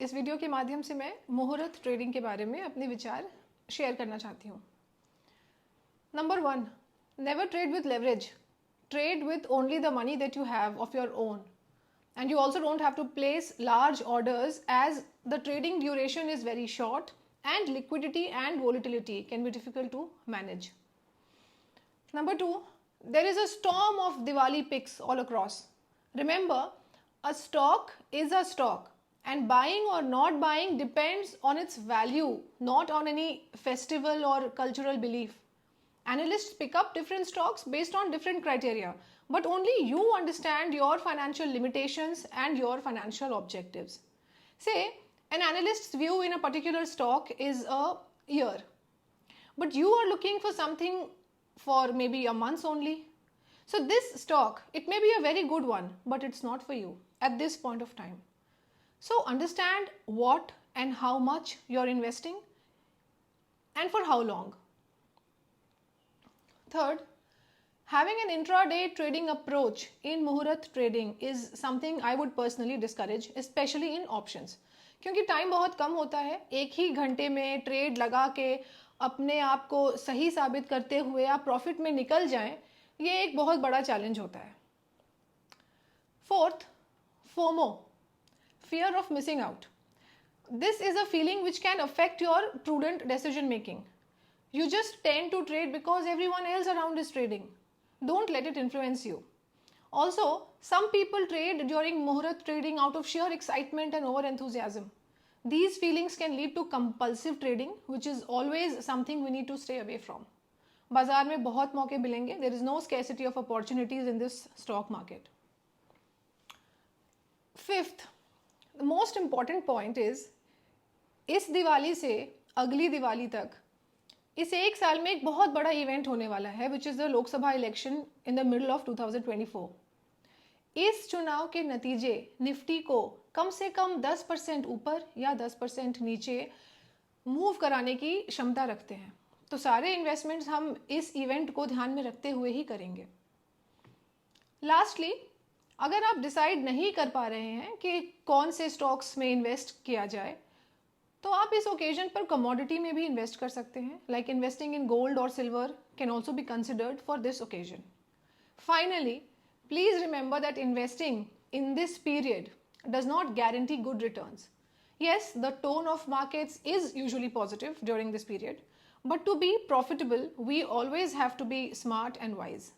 इस वीडियो के माध्यम से मैं मुहूर्त ट्रेडिंग के बारे में अपने विचार शेयर करना चाहती हूँ। Number 1, never trade with leverage. Trade with only the money that you have of your own. And you also don't have to place large orders as the trading duration is very short and liquidity and volatility can be difficult to manage. Number 2, there is a storm of Diwali picks all across. Remember, a stock is a stock and buying or not buying depends on its value, not on any festival or cultural belief. Analysts pick up different stocks based on different criteria, but only you understand your financial limitations and your financial objectives. Say, an analyst's view in a particular stock is a year, but you are looking for something for maybe a month only. So this stock, it may be a very good one, but it's not for you at this point of time. So understand what and how much you're investing and for how long. Third, having an intraday trading approach in Muhurat trading is something I would personally discourage, especially in options. क्योंकि time बहुत कम होता है, एक ही घंटे में trade लगा के अपने आप को सही साबित करते हुए आप प्रॉफिट में निकल जाएं, ये एक बहुत बड़ा चैलेंज होता है. Fourth, FOMO, fear of missing out. This is a feeling which can affect your prudent decision making. You just tend to trade because everyone else around is trading. Don't let it influence you. Also, some people trade during Muhurat trading out of sheer excitement and over enthusiasm. These feelings can lead to compulsive trading, which is always something we need to stay away from. बाजार में बहुत मौके मिलेंगे. There is no scarcity of opportunities in this stock market. Fifth, the most important point is, इस दिवाली से अगली दिवाली तक इस एक साल में एक बहुत बड़ा इवेंट होने वाला है, which is the Lok Sabha election in the middle of 2024. इस चुनाव के नतीजे निफ्टी को कम से कम 10% ऊपर या 10% नीचे मूव कराने की क्षमता रखते हैं. तो सारे इन्वेस्टमेंट्स हम इस इवेंट को ध्यान में रखते हुए ही करेंगे. लास्टली, अगर आप डिसाइड नहीं कर पा रहे हैं कि कौन से स्टॉक्स में इन्वेस्ट किया जाए, तो आप इस ओकेजन पर कमोडिटी में भी इन्वेस्ट कर सकते हैं. लाइक इन्वेस्टिंग इन गोल्ड और silver can also be considered for this occasion. Finally, please remember that investing in this period does not guarantee good returns. Yes, the tone of markets is usually positive during this period, but to be profitable, we always have to be smart and wise.